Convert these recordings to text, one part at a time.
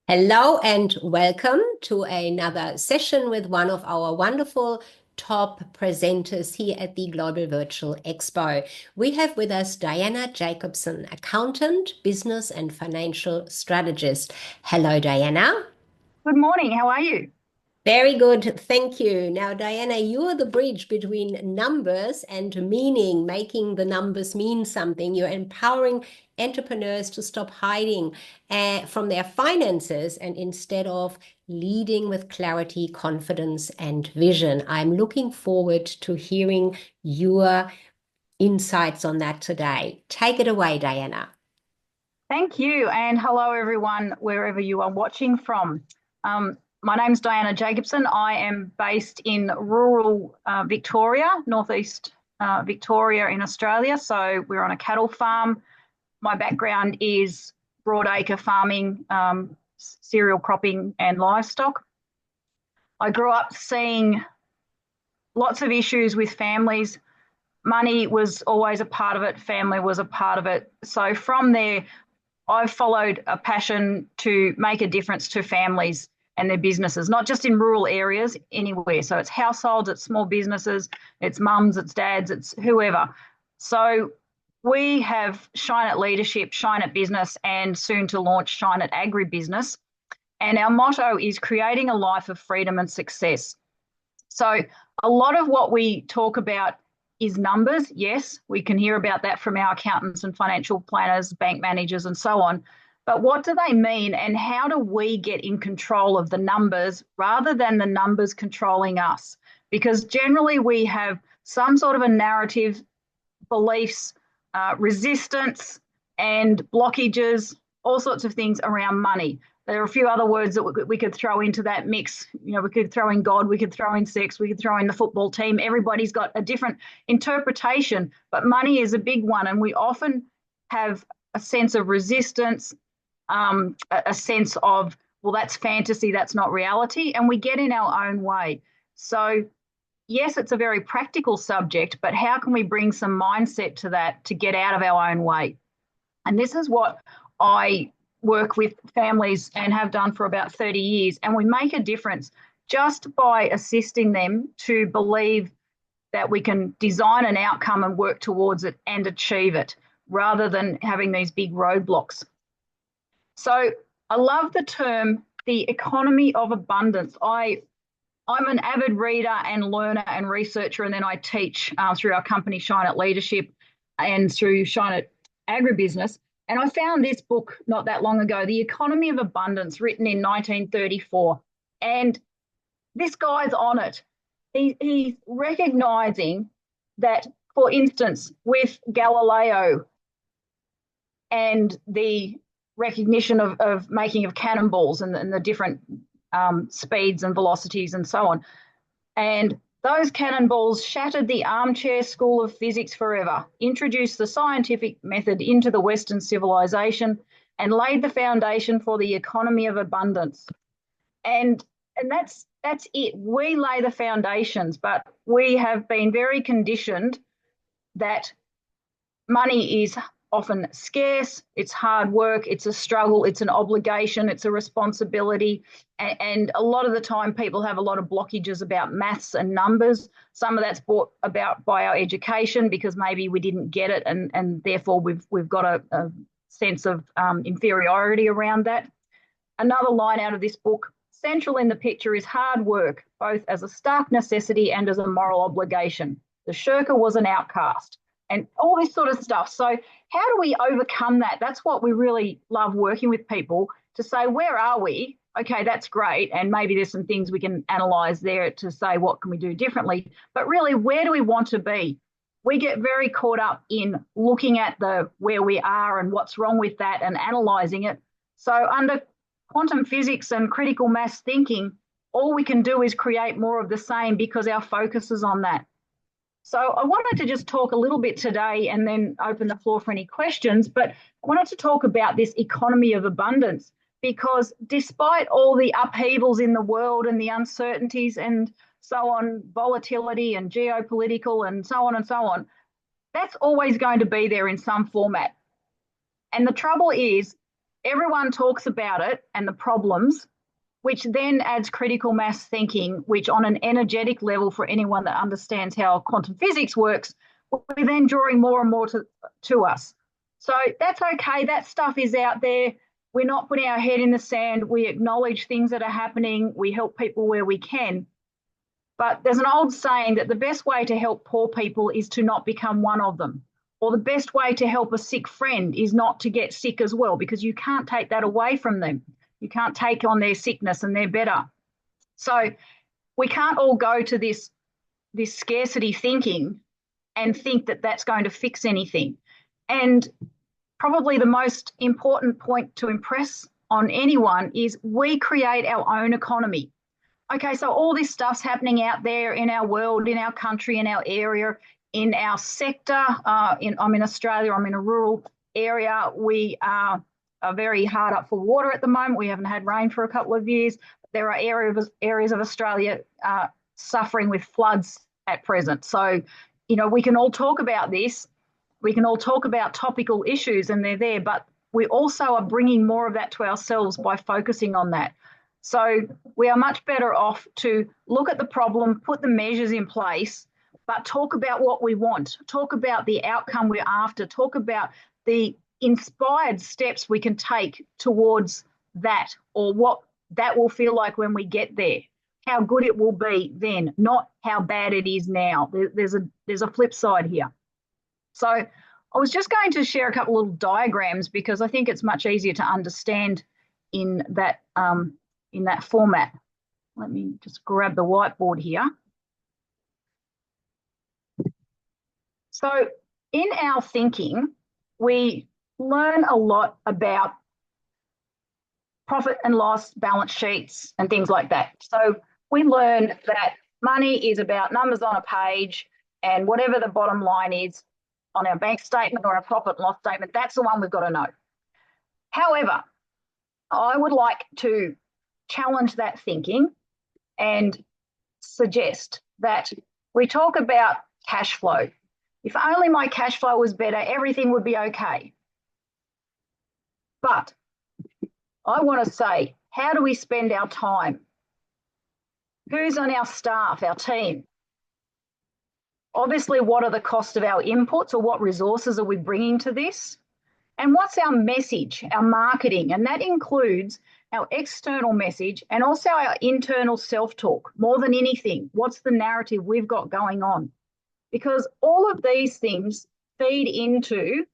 Hello and welcome to another session with one of our wonderful top presenters here at the Global Virtual Expo. We have with us Dianna Jacobsen, accountant, business and financial strategist. Hello, Dianna. Good morning. How are you? Very good, thank you. Now, Dianna, you're the bridge between numbers and meaning, making the numbers mean something. You're empowering entrepreneurs to stop hiding from their finances and instead of leading with clarity, confidence, and vision. I'm looking forward to hearing your insights on that today. Take it away, Dianna. Thank you. And hello, everyone, wherever you are watching from. My name's Dianna Jacobsen. I am based in rural Victoria, northeast Victoria in Australia. So we're on a cattle farm. My background is broadacre farming, cereal cropping, and livestock. I grew up seeing lots of issues with families. Money was always a part of it, family was a part of it. So from there, I've followed a passion to make a difference to families and their businesses, not just in rural areas, anywhere. So it's households, it's small businesses, it's mums, it's dads, it's whoever. So we have Shine at Leadership, Shine at Business, and soon to launch Shine at Agribusiness. And our motto is creating a life of freedom and success. So a lot of what we talk about is numbers. Yes, we can hear about that from our accountants and financial planners, bank managers, and so on. But what do they mean, and how do we get in control of the numbers rather than the numbers controlling us? Because generally we have some sort of a narrative, beliefs, resistance, and blockages, all sorts of things around money. There are a few other words that we could throw into that mix. You know, we could throw in God, we could throw in sex, we could throw in the football team. Everybody's got a different interpretation, but money is a big one. And we often have a sense of resistance, a sense of, well, that's fantasy, that's not reality. And we get in our own way. So, yes, it's a very practical subject, but how can we bring some mindset to that to get out of our own way? And this is what I work with families and have done for about 30 years. And we make a difference just by assisting them to believe that we can design an outcome and work towards it and achieve it rather than having these big roadblocks. So I love the term, the economy of abundance. I'm an avid reader and learner and researcher, and then I teach through our company Shine at Leadership and through Shine at Agribusiness. And I found this book not that long ago, The Economy of Abundance, written in 1934. And this guy's on it. He's recognizing that, for instance, with Galileo and the recognition of making of cannonballs and the different speeds and velocities and so on. And those cannonballs shattered the armchair school of physics forever, introduced the scientific method into the Western civilization, and laid the foundation for the economy of abundance. And that's it. We lay the foundations, but we have been very conditioned that money is often scarce, it's hard work, it's a struggle, it's an obligation, it's a responsibility. And a lot of the time people have a lot of blockages about maths and numbers. Some of that's brought about by our education because maybe we didn't get it and therefore we've got a sense of inferiority around that. Another line out of this book, central in the picture is hard work, both as a stark necessity and as a moral obligation. The shirker was an outcast and all this sort of stuff. So how do we overcome that? That's what we really love working with people to say, where are we? Okay, that's great. And maybe there's some things we can analyze there to say, what can we do differently? But really, where do we want to be? We get very caught up in looking at the where we are and what's wrong with that and analyzing it. So under quantum physics and critical mass thinking, all we can do is create more of the same because our focus is on that. So I wanted to just talk a little bit today and then open the floor for any questions, but I wanted to talk about this economy of abundance because despite all the upheavals in the world and the uncertainties and so on, volatility and geopolitical and so on, that's always going to be there in some format. And the trouble is everyone talks about it and the problems, which then adds critical mass thinking, which on an energetic level for anyone that understands how quantum physics works, we're then drawing more and more to us. So that's okay. That stuff is out there. We're not putting our head in the sand. We acknowledge things that are happening. We help people where we can. But there's an old saying that the best way to help poor people is to not become one of them. Or the best way to help a sick friend is not to get sick as well, because you can't take that away from them. You can't take on their sickness and they're better. So we can't all go to this scarcity thinking and think that that's going to fix anything. And probably the most important point to impress on anyone is we create our own economy. Okay, so all this stuff's happening out there in our world, in our country, in our area, in our sector. I'm in Australia, I'm in a rural area. We are very hard up for water at the moment. We haven't had rain for a couple of years. There are areas of Australia suffering with floods at present. So, you know, we can all talk about this. We can all talk about topical issues and they're there, but we also are bringing more of that to ourselves by focusing on that. So we are much better off to look at the problem, put the measures in place, but talk about what we want, talk about the outcome we're after, talk about the inspired steps we can take towards that, or what that will feel like when we get there, how good it will be then, not how bad it is now. There's a flip side here. So I was just going to share a couple of little diagrams because I think it's much easier to understand in that format. Let me just grab the whiteboard here. So in our thinking, we learn a lot about profit and loss, balance sheets, and things like that. So we learn that money is about numbers on a page, and whatever the bottom line is on our bank statement or our profit and loss statement, that's the one we've got to know. However, I would like to challenge that thinking and suggest that we talk about cash flow. If only my cash flow was better, everything would be okay. But I want to say, how do we spend our time? Who's on our staff, our team? Obviously, what are the costs of our inputs, or what resources are we bringing to this? And what's our message, our marketing? And that includes our external message and also our internal self-talk. More than anything, what's the narrative we've got going on? Because all of these things feed into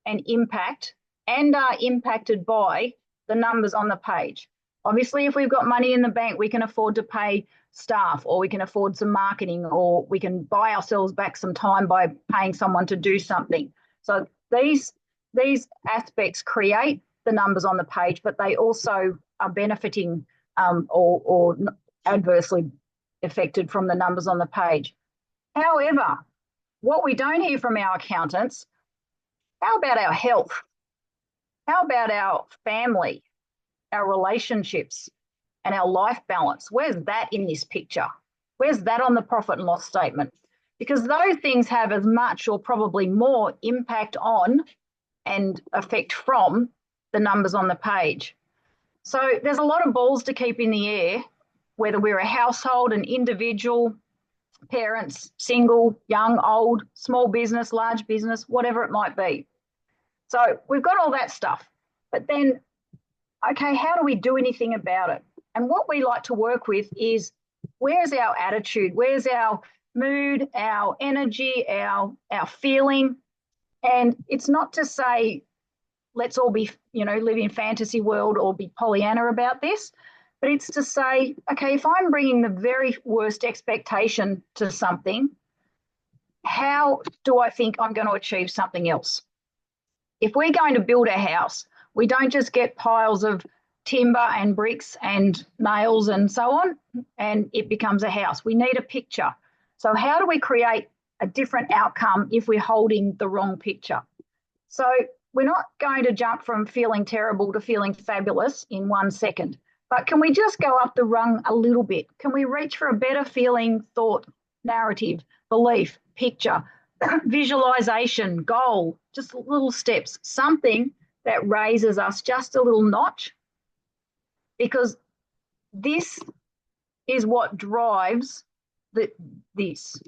an impact and are impacted by the numbers on the page. Obviously, if we've got money in the bank, we can afford to pay staff, or we can afford some marketing, or we can buy ourselves back some time by paying someone to do something. So these aspects create the numbers on the page, but they also are benefiting or adversely affected from the numbers on the page. However, what we don't hear from our accountants, how about our health? How about our family, our relationships, and our life balance? Where's that in this picture? Where's that on the profit and loss statement? Because those things have as much or probably more impact on and effect from the numbers on the page. So there's a lot of balls to keep in the air, whether we're a household, an individual, parents, single, young, old, small business, large business, whatever it might be. So we've got all that stuff. But then, okay, how do we do anything about it? And what we like to work with is, where's our attitude? Where's our mood, our energy, our feeling? And it's not to say, let's all be, live in fantasy world or be Pollyanna about this, but it's to say, okay, if I'm bringing the very worst expectation to something, how do I think I'm going to achieve something else? If we're going to build a house, we don't just get piles of timber and bricks and nails and so on, and it becomes a house. We need a picture. So how do we create a different outcome if we're holding the wrong picture? So we're not going to jump from feeling terrible to feeling fabulous in 1 second, but can we just go up the rung a little bit? Can we reach for a better feeling, thought, narrative, belief, picture, visualization, goal, just little steps, something that raises us just a little notch, because this is what drives this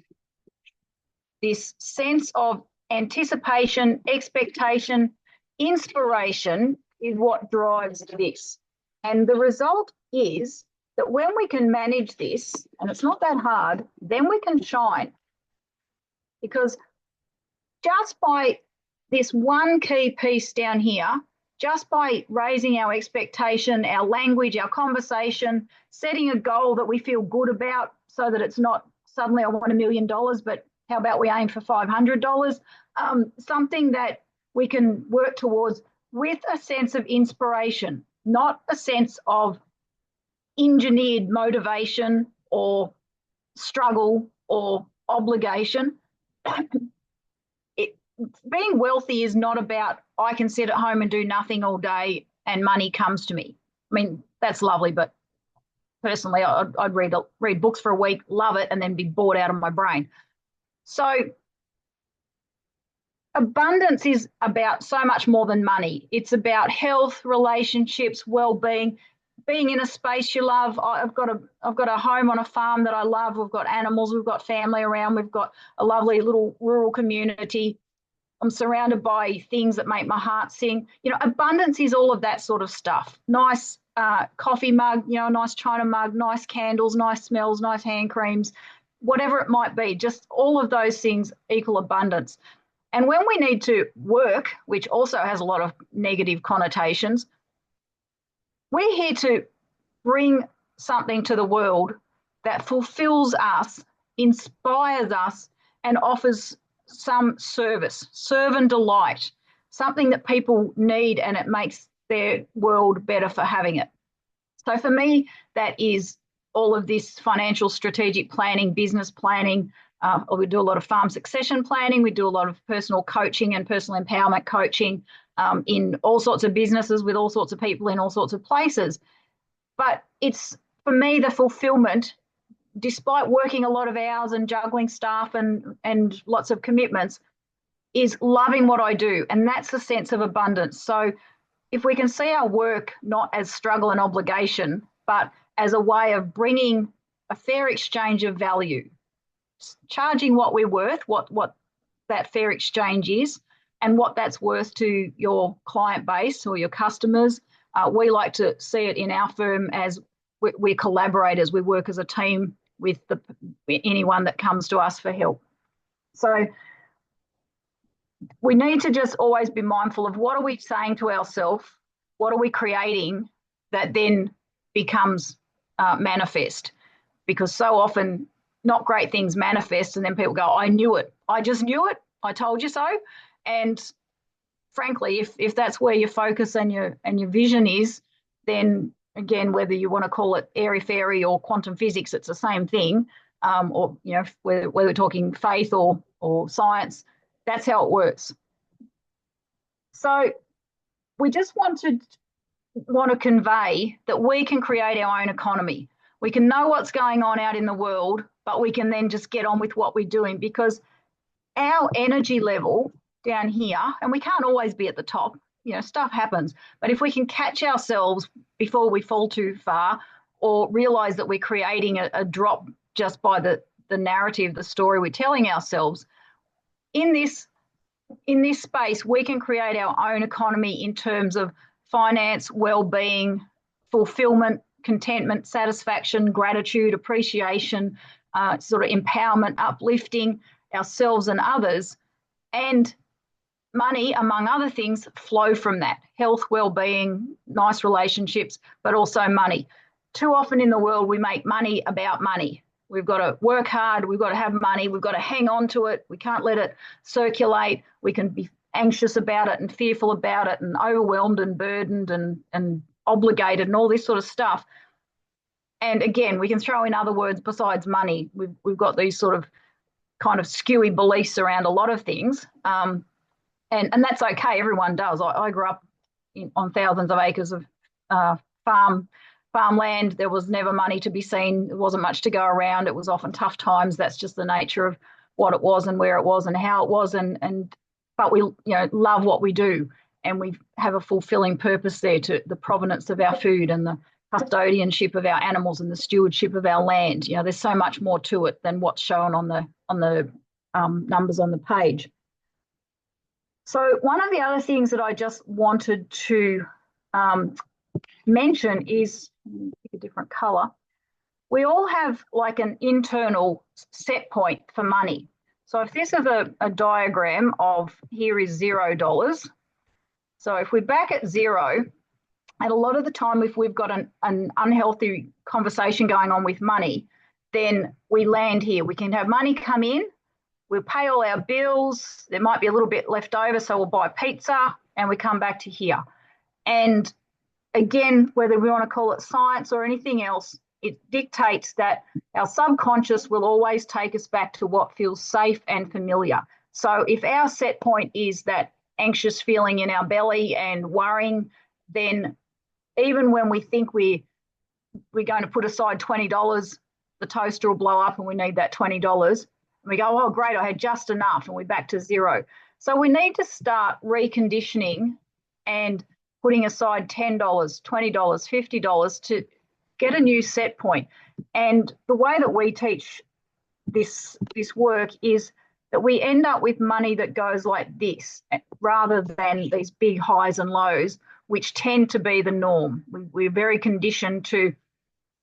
sense of anticipation, expectation, inspiration is what drives this. And the result is that when we can manage this, and it's not that hard, then we can shine. Because just by this one key piece down here, just by raising our expectation, our language, our conversation, setting a goal that we feel good about, so that it's not suddenly I want $1 million, but how about we aim for $500? Something that we can work towards with a sense of inspiration, not a sense of engineered motivation or struggle or obligation. Being wealthy is not about I can sit at home and do nothing all day and money comes to me. I mean, that's lovely, but personally, I'd read books for a week, love it, and then be bored out of my brain. So abundance is about so much more than money. It's about health, relationships, well-being, being in a space you love. I've got a home on a farm that I love. We've got animals. We've got family around. We've got a lovely little rural community. I'm surrounded by things that make my heart sing. You know, abundance is all of that sort of stuff. Nice coffee mug, you know, a nice china mug, nice candles, nice smells, nice hand creams, whatever it might be. Just all of those things equal abundance. And when we need to work, which also has a lot of negative connotations, we're here to bring something to the world that fulfills us, inspires us, and offers some service, serve and delight, something that people need, and it makes their world better for having it. So for me, that is all of this financial strategic planning, business planning. We do a lot of farm succession planning. We do a lot of personal coaching and personal empowerment coaching in all sorts of businesses with all sorts of people in all sorts of places. But it's, for me, the fulfillment, despite working a lot of hours and juggling staff and lots of commitments, is loving what I do. And that's the sense of abundance. So if we can see our work not as struggle and obligation, but as a way of bringing a fair exchange of value, charging what we're worth, what that fair exchange is, and what that's worth to your client base or your customers. We like to see it in our firm as we're collaborators. We work as a team with anyone that comes to us for help. So we need to just always be mindful of what are we saying to ourselves, what are we creating that then becomes manifest. Because so often not great things manifest and then people go, I knew it, I just knew it, I told you so. And frankly, if that's where your focus and your vision is, then again, whether you want to call it airy fairy or quantum physics, it's the same thing. Or you know, whether we're talking faith or science, that's how it works. So we just want to convey that we can create our own economy. We can know what's going on out in the world, but we can then just get on with what we're doing, because our energy level down here, and we can't always be at the top, you know, stuff happens, but if we can catch ourselves before we fall too far, or realize that we're creating a drop just by the narrative, the story we're telling ourselves, in this space, we can create our own economy in terms of finance, well-being, fulfillment, contentment, satisfaction, gratitude, appreciation, sort of empowerment, uplifting ourselves and others. And money, among other things, flow from that. Health, well-being, nice relationships, but also money. Too often in the world, we make money about money. We've got to work hard. We've got to have money. We've got to hang on to it. We can't let it circulate. We can be anxious about it and fearful about it and overwhelmed and burdened and obligated and all this sort of stuff. And again, we can throw in other words besides money. We've got these sort of kind of skewy beliefs around a lot of things. And that's okay. Everyone does. I grew up on thousands of acres of farmland. There was never money to be seen. There wasn't much to go around. It was often tough times. That's just the nature of what it was and where it was and how it was. But we, love what we do. and we have a fulfilling purpose there to the provenance of our food and the custodianship of our animals and the stewardship of our land. You know, there's so much more to it than what's shown on the numbers on the page. So one of the other things that I just wanted to mention is, pick a different color. We all have like an internal set point for money. So if this is a diagram of, here is $0. So if we're back at zero, and a lot of the time if we've got an unhealthy conversation going on with money, then we land here. We can have money come in, we'll pay all our bills, there might be a little bit left over, so we'll buy pizza, and we come back to here. And again, whether we want to call it science or anything else, it dictates that our subconscious will always take us back to what feels safe and familiar. So if our set point is that anxious feeling in our belly and worrying, then even when we think we're going to put aside $20, the toaster will blow up and we need that $20. And we go, oh, great, I had just enough, and we're back to zero. So we need to start reconditioning and putting aside $10, $20, $50 to get a new set point. And the way that we teach this work is that we end up with money that goes like this, rather than these big highs and lows, which tend to be the norm. We're very conditioned to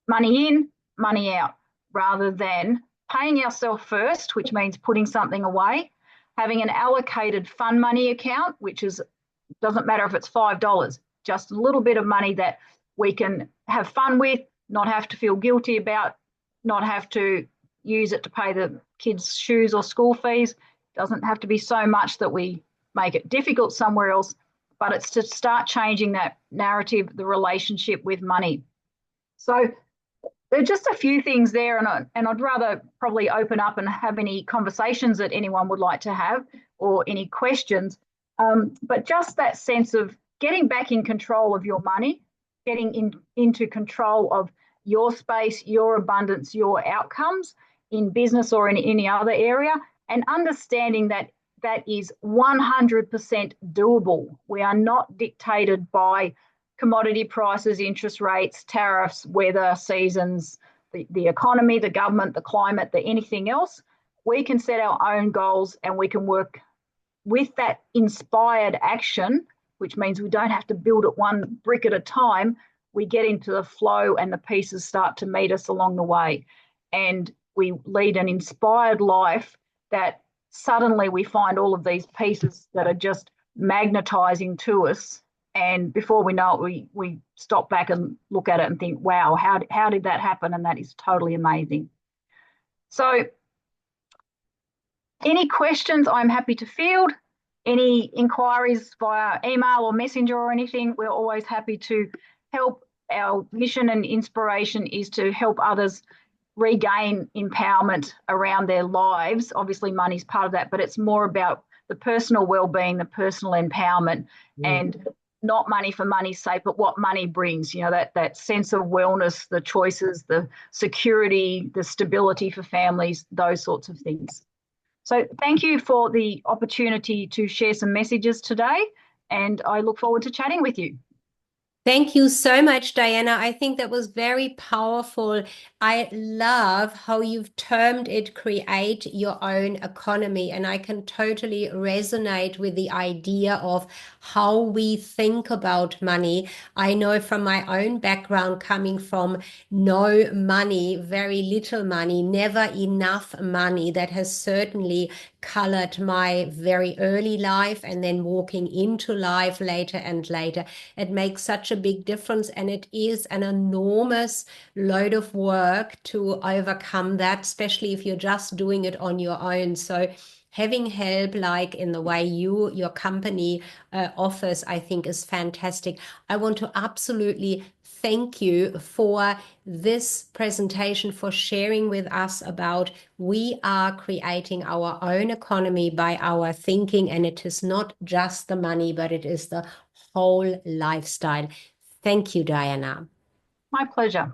money in, money out, rather than paying ourselves first, which means putting something away, having an allocated fun money account, which is, doesn't matter if it's $5, just a little bit of money that we can have fun with, not have to feel guilty about, not have to use it to pay the kids' shoes or school fees. Doesn't have to be so much that we make it difficult somewhere else, but it's to start changing that narrative, the relationship with money. So there are just a few things there, and I'd rather probably open up and have any conversations that anyone would like to have or any questions. But just that sense of getting back in control of your money, getting into control of your space, your abundance, your outcomes in business or in any other area, and understanding that that is 100% doable. We are not dictated by commodity prices, interest rates, tariffs, weather, seasons, the economy, the government, the climate, anything else. We can set our own goals, and we can work with that inspired action, which means we don't have to build it one brick at a time. We get into the flow and the pieces start to meet us along the way. And we lead an inspired life that suddenly we find all of these pieces that are just magnetizing to us. And before we know it, we stop back and look at it and think, wow, how did that happen? And that is totally amazing. So any questions I'm happy to field. Any inquiries via email or messenger or anything, we're always happy to help. Our mission and inspiration is to help others regain empowerment around their lives. Obviously, money's part of that, but it's more about the personal well-being, the personal empowerment, and not money for money's sake, but what money brings, you know, that sense of wellness, the choices, the security, the stability for families, those sorts of things. So thank you for the opportunity to share some messages today, and I look forward to chatting with you. Thank you so much, Dianna. I think that was very powerful. I love how you've termed it create your own economy. And I can totally resonate with the idea of how we think about money. I know from my own background, coming from no money, very little money, never enough money, that has certainly colored my very early life, and then walking into life later and later. It makes such a big difference, and it is an enormous load of work to overcome that, especially if you're just doing it on your own. So having help like in the way your company offers, I think is fantastic. I want to absolutely thank you for this presentation, for sharing with us about we are creating our own economy by our thinking, and it is not just the money, but it is the whole lifestyle. Thank you, Dianna. My pleasure.